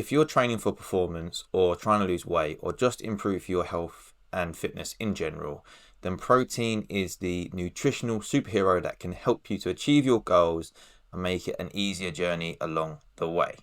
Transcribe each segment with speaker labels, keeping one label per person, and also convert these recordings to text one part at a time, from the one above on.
Speaker 1: If you're training for performance or trying to lose weight or just improve your health and fitness in general, then protein is the nutritional superhero that can help you to achieve your goals and make it an easier journey along the way.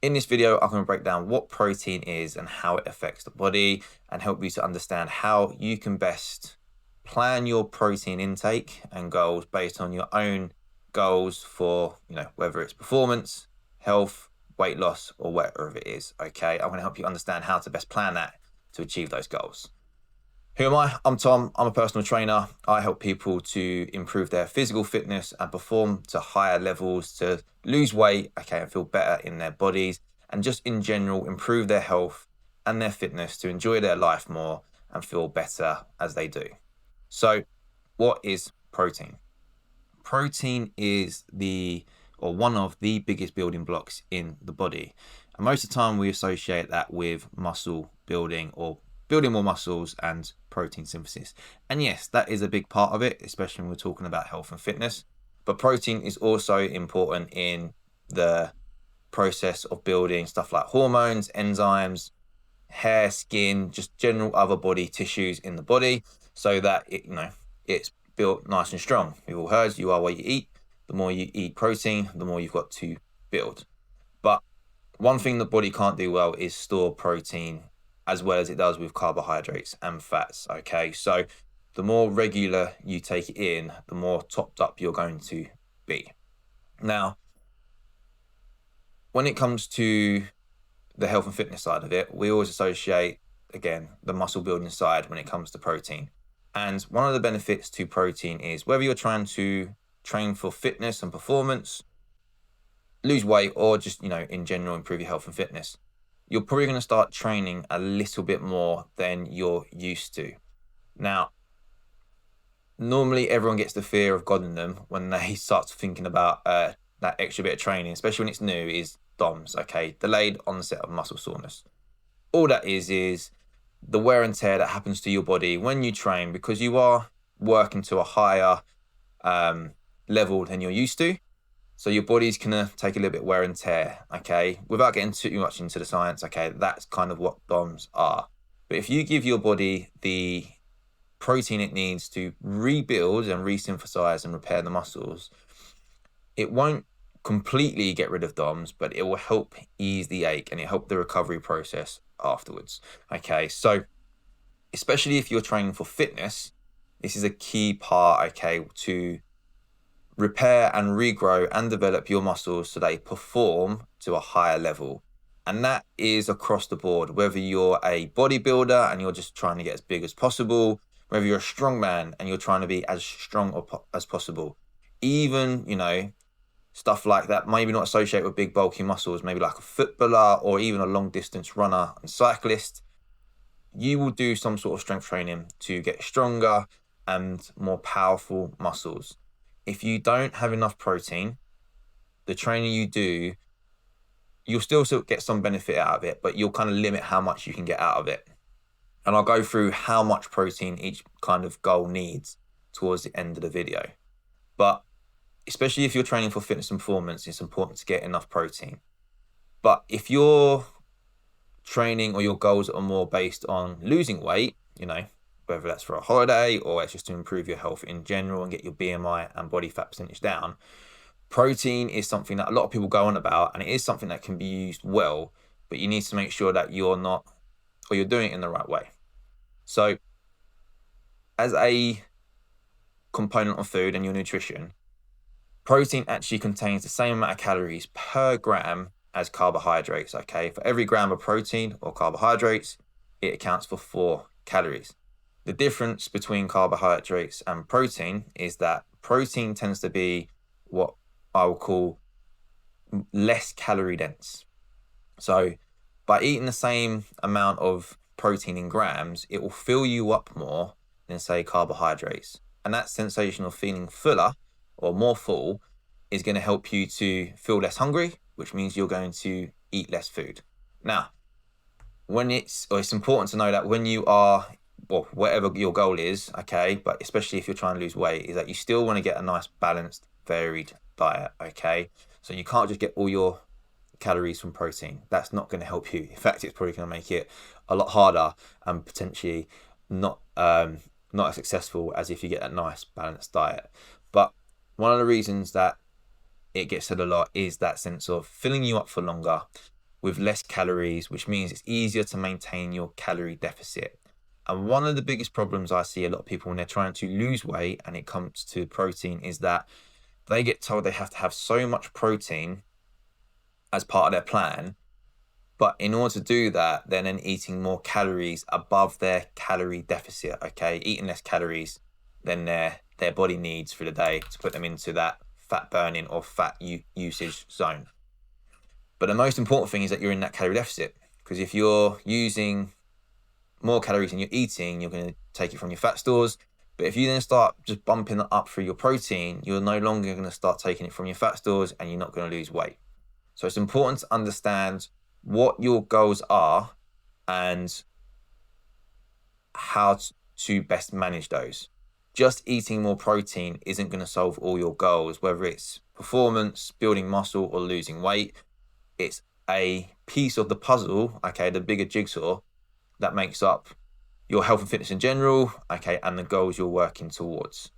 Speaker 1: In this video, I'm going to break down what protein is and how it affects the body and help you to understand how you can best plan your protein intake and goals based on your own goals for, whether it's performance, health, weight loss, or whatever it is. Okay, I'm going to help you understand how to best plan that to achieve those goals. Who am I? I'm Tom. I'm a personal trainer. I help people to improve their physical fitness and perform to higher levels, to lose weight, and feel better in their bodies, and just in general improve their health and their fitness to enjoy their life more and feel better as they do. So, what is protein? Protein is one of the biggest building blocks in the body. And most of the time we associate that with muscle building or building more muscles and protein synthesis. And yes, that is a big part of it, especially when we're talking about health and fitness. But protein is also important in the process of building stuff like hormones, enzymes, hair, skin, just general other body tissues in the body, so that it's built nice and strong. We've all heard you are what you eat. The more you eat protein, the more you've got to build. But one thing the body can't do well is store protein as well as it does with carbohydrates and fats. Okay, so the more regular you take it in, the more topped up you're going to be. Now, when it comes to the health and fitness side of it, we always associate, again, the muscle building side when it comes to protein. And one of the benefits to protein is whether you're trying to train for fitness and performance, lose weight, or just, in general, improve your health and fitness, you're probably going to start training a little bit more than you're used to. Now, normally everyone gets the fear of God in them when they start thinking about that extra bit of training, especially when it's new, is DOMS, delayed onset of muscle soreness. All that is the wear and tear that happens to your body when you train, because you are working to a higher level than you're used to. So your body's gonna take a little bit wear and tear, without getting too much into the science, that's kind of what DOMs are. But if you give your body the protein it needs to rebuild and resynthesize and repair the muscles, it won't completely get rid of DOMs, but it will help ease the ache and it help the recovery process afterwards. So especially if you're training for fitness, this is a key part, to repair and regrow and develop your muscles so they perform to a higher level. And that is across the board, whether you're a bodybuilder and you're just trying to get as big as possible, whether you're a strongman and you're trying to be as strong as possible, even, stuff like that, maybe not associated with big bulky muscles, maybe like a footballer or even a long distance runner and cyclist, you will do some sort of strength training to get stronger and more powerful muscles. If you don't have enough protein, the training you do, you'll still get some benefit out of it, but you'll kind of limit how much you can get out of it. And I'll go through how much protein each kind of goal needs towards the end of the video. But especially if you're training for fitness and performance, it's important to get enough protein. But if you're training or your goals are more based on losing weight, whether that's for a holiday or it's just to improve your health in general and get your BMI and body fat percentage down, protein is something that a lot of people go on about, and it is something that can be used well, but you need to make sure that you're doing it in the right way. So as a component of food and your nutrition, protein actually contains the same amount of calories per gram as carbohydrates, For every gram of protein or carbohydrates, it accounts for 4 calories. The difference between carbohydrates and protein is that protein tends to be what I will call less calorie dense. So by eating the same amount of protein in grams, it will fill you up more than, say, carbohydrates. And that sensation of feeling fuller or more full is going to help you to feel less hungry, which means you're going to eat less food. Now, it's important to know that when you are, whatever your goal is, but especially if you're trying to lose weight, is that you still want to get a nice balanced, varied diet, So you can't just get all your calories from protein. That's not going to help you. In fact, it's probably going to make it a lot harder and potentially not as successful as if you get that nice balanced diet. But one of the reasons that it gets said a lot is that sense of filling you up for longer with less calories, which means it's easier to maintain your calorie deficit. And one of the biggest problems I see a lot of people when they're trying to lose weight and it comes to protein is that they get told they have to have so much protein as part of their plan. But in order to do that, they're then eating more calories above their calorie deficit, okay? Eating less calories than their body needs for the day to put them into that fat burning or fat usage zone. But the most important thing is that you're in that calorie deficit, because if you're using more calories than you're eating, you're going to take it from your fat stores. But if you then start just bumping it up through your protein, you're no longer going to start taking it from your fat stores and you're not going to lose weight. So it's important to understand what your goals are and how to best manage those. Just eating more protein isn't going to solve all your goals, whether it's performance, building muscle, or losing weight. It's a piece of the puzzle, okay, the bigger jigsaw that makes up your health and fitness in general, okay, and the goals you're working towards.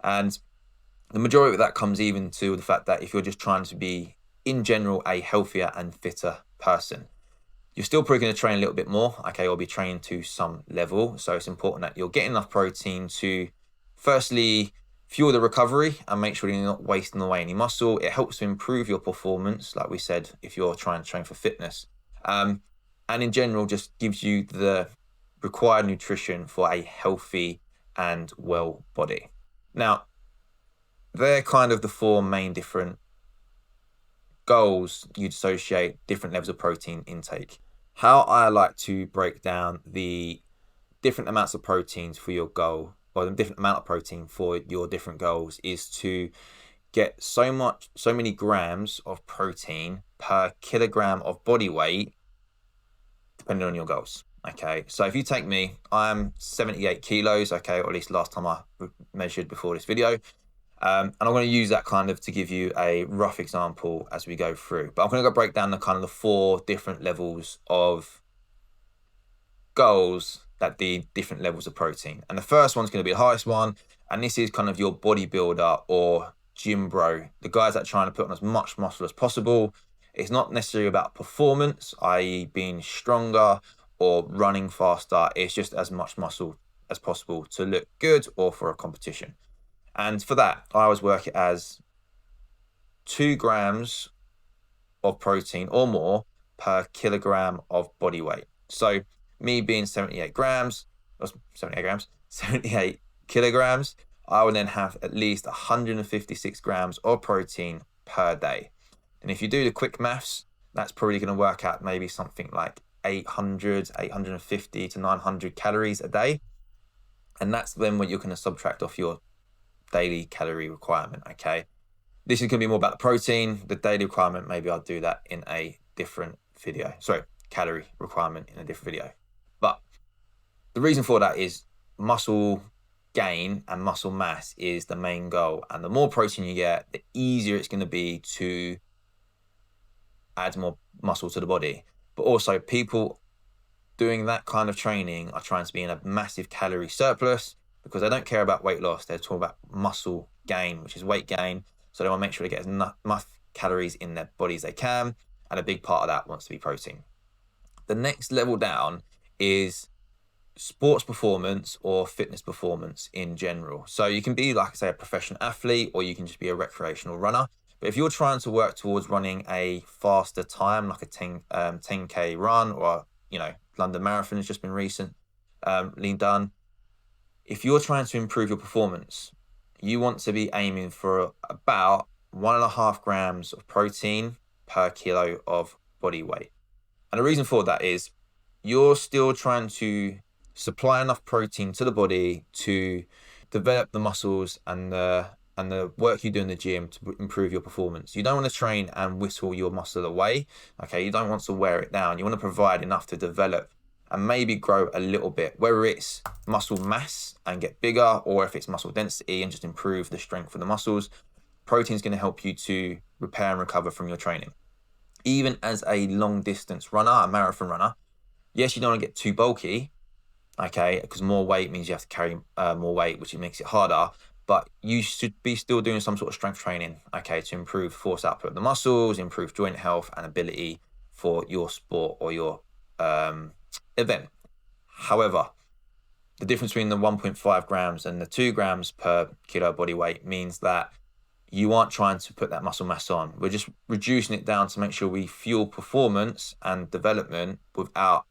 Speaker 1: And the majority of that comes even to the fact that if you're just trying to be, in general, a healthier and fitter person, you're still probably going to train a little bit more, okay, or be trained to some level. So it's important that you're getting enough protein to, firstly, fuel the recovery and make sure you're not wasting away any muscle. It helps to improve your performance, like we said, if you're trying to train for fitness. And in general, just gives you the required nutrition for a healthy and well body. Now, they're kind of the four main different goals you'd associate different levels of protein intake. How I like to break down the different amounts of proteins for your goal, or the different amount of protein for your different goals, is to get so many grams of protein per kilogram of body weight, depending on your goals. Okay, so if you take me, I'm 78 kilos, okay, or at least last time I measured before this video. And I'm going to use that kind of to give you a rough example as we go through. But I'm going to go break down the kind of the four different levels of goals that the different levels of protein. And the first one's going to be the highest one. And this is kind of your bodybuilder or gym bro, the guys that are trying to put on as much muscle as possible. It's not necessarily about performance, i.e. being stronger or running faster. It's just as much muscle as possible to look good or for a competition. And for that, I always work it as 2 grams of protein or more per kilogram of body weight. So me being 78 kilograms, I would then have at least 156 grams of protein per day. And if you do the quick maths, that's probably going to work out maybe something like 850 to 900 calories a day. And that's then what you're going to subtract off your daily calorie requirement, okay? This is going to be more about the protein. The daily requirement, maybe I'll do that in a different video. Sorry, calorie requirement in a different video. But the reason for that is muscle gain and muscle mass is the main goal. And the more protein you get, the easier it's going to be to add more muscle to the body. But also, people doing that kind of training are trying to be in a massive calorie surplus because they don't care about weight loss. They're talking about muscle gain, which is weight gain. So they want to make sure they get as much calories in their body as they can. And a big part of that wants to be protein. The next level down is sports performance or fitness performance in general. So you can be, like I say, a professional athlete, or you can just be a recreational runner. But if you're trying to work towards running a faster time, like a 10K run, or, London Marathon has just been recently done. If you're trying to improve your performance, you want to be aiming for about 1.5 grams of protein per kilo of body weight. And the reason for that is you're still trying to supply enough protein to the body to develop the muscles and the work you do in the gym to improve your performance. You don't want to train and whistle your muscle away, okay? You don't want to wear it down. You want to provide enough to develop and maybe grow a little bit, whether it's muscle mass and get bigger, or if it's muscle density and just improve the strength of the muscles. Protein is going to help you to repair and recover from your training. even as a long distance runner, a marathon runner, yes, you don't want to get too bulky, okay, because more weight means you have to carry more weight, which makes it harder. But you should be still doing some sort of strength training, okay, to improve force output of the muscles, improve joint health and ability for your sport or your event. However, the difference between the 1.5 grams and the 2 grams per kilo body weight means that you aren't trying to put that muscle mass on. We're just reducing it down to make sure we fuel performance and development without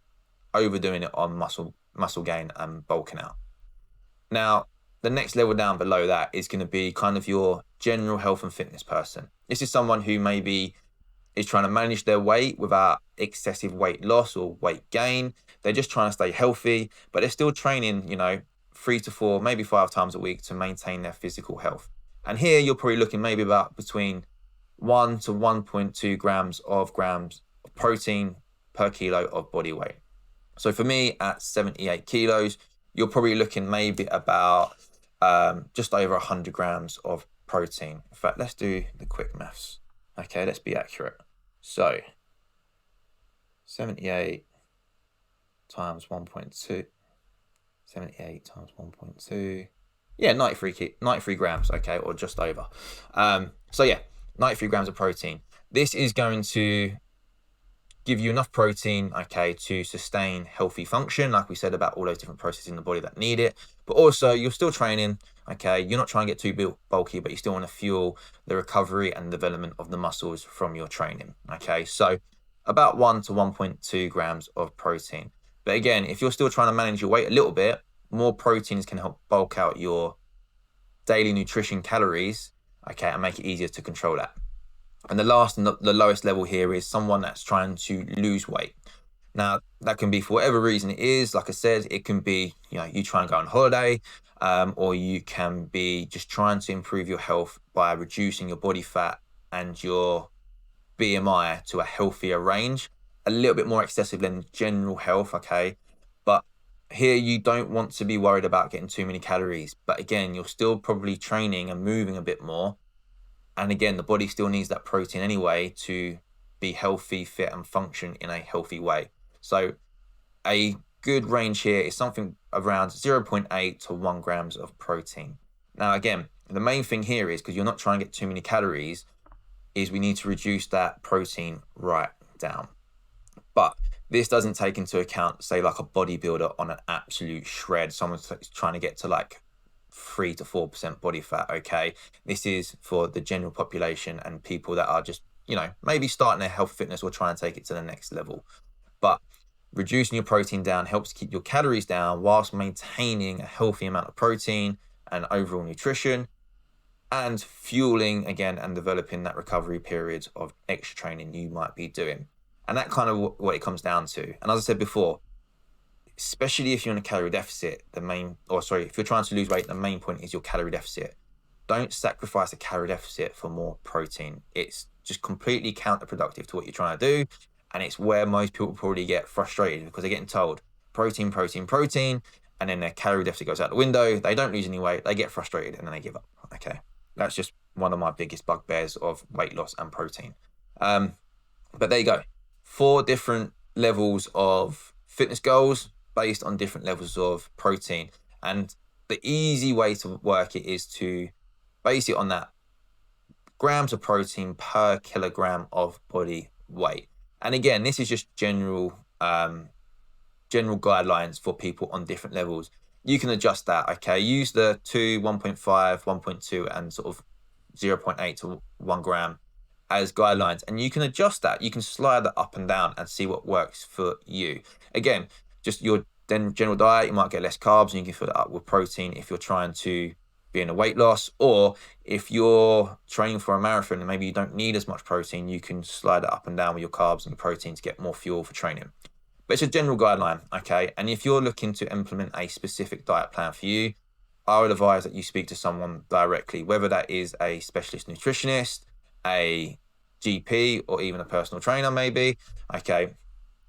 Speaker 1: overdoing it on muscle gain and bulking out. Now, the next level down below that is going to be kind of your general health and fitness person. This is someone who maybe is trying to manage their weight without excessive weight loss or weight gain. They're just trying to stay healthy, but they're still training, 3 to 4, maybe 5 times a week to maintain their physical health. And here you're probably looking maybe about between 1 to 1.2 grams of protein per kilo of body weight. So for me at 78 kilos, you're probably looking maybe about just over 100 grams of protein. In fact, let's do the quick maths. Okay, let's be accurate. So 78 times 1.2, 78 times 1.2, yeah, 93 grams, okay, or just over. So yeah, 93 grams of protein. This is going to give you enough protein, okay, to sustain healthy function, like we said about all those different processes in the body that need it. But also, you're still training, okay, you're not trying to get too bulky, but you still want to fuel the recovery and development of the muscles from your training, okay? So about 1 to 1.2 grams of protein. But again, if you're still trying to manage your weight a little bit, more proteins can help bulk out your daily nutrition calories, okay, and make it easier to control that. And the last and the lowest level here is someone that's trying to lose weight. Now, that can be for whatever reason it is. Like I said, it can be, you try and go on holiday, or you can be just trying to improve your health by reducing your body fat and your BMI to a healthier range, a little bit more excessive than general health, okay? But here you don't want to be worried about getting too many calories. But again, you're still probably training and moving a bit more. And again, the body still needs that protein anyway to be healthy, fit, and function in a healthy way. So a good range here is something around 0.8 to 1 grams of protein. Now, again, the main thing here is, because you're not trying to get too many calories, is we need to reduce that protein right down. But this doesn't take into account, say, like a bodybuilder on an absolute shred, someone trying to get to like 3 to 4% body fat, okay? This is for the general population and people that are just, maybe starting their health fitness or trying to take it to the next level. But reducing your protein down helps keep your calories down whilst maintaining a healthy amount of protein and overall nutrition, and fueling again and developing that recovery period of extra training you might be doing. And that kind of what it comes down to. And as I said before, especially if you're in a calorie deficit, if you're trying to lose weight, the main point is your calorie deficit. Don't sacrifice a calorie deficit for more protein. It's just completely counterproductive to what you're trying to do. And it's where most people probably get frustrated, because they're getting told protein, protein, protein, and then their calorie deficit goes out the window. They don't lose any weight. They get frustrated and then they give up. Okay. That's just one of my biggest bugbears of weight loss and protein. But there you go. 4 different levels of fitness goals based on different levels of protein. And the easy way to work it is to base it on that grams of protein per kilogram of body weight. And again, this is just general guidelines for people on different levels. You can adjust that, okay? Use the 2, 1.5, 1.2, and sort of 0.8 to 1 gram as guidelines. And you can adjust that. You can slide that up and down and see what works for you. Again, just your general diet, you might get less carbs and you can fill that up with protein if you're trying to be in a weight loss. Or if you're training for a marathon and maybe you don't need as much protein, you can slide it up and down with your carbs and protein to get more fuel for training. But it's a general guideline, okay? And if you're looking to implement a specific diet plan for you, I would advise that you speak to someone directly, whether that is a specialist nutritionist, a GP, or even a personal trainer maybe, okay?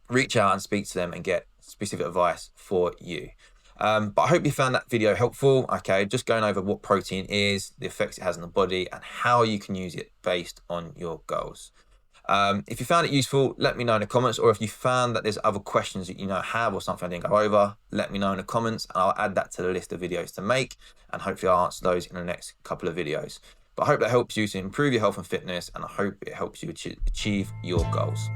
Speaker 1: Reach out and speak to them and get specific advice for you. But I hope you found that video helpful, okay? Just going over what protein is, the effects it has on the body, and how you can use it based on your goals. If you found it useful, let me know in the comments, or if you found that there's other questions that you have or something I didn't go over, let me know in the comments and I'll add that to the list of videos to make, and hopefully I'll answer those in the next couple of videos. But I hope that helps you to improve your health and fitness, and I hope it helps you achieve your goals.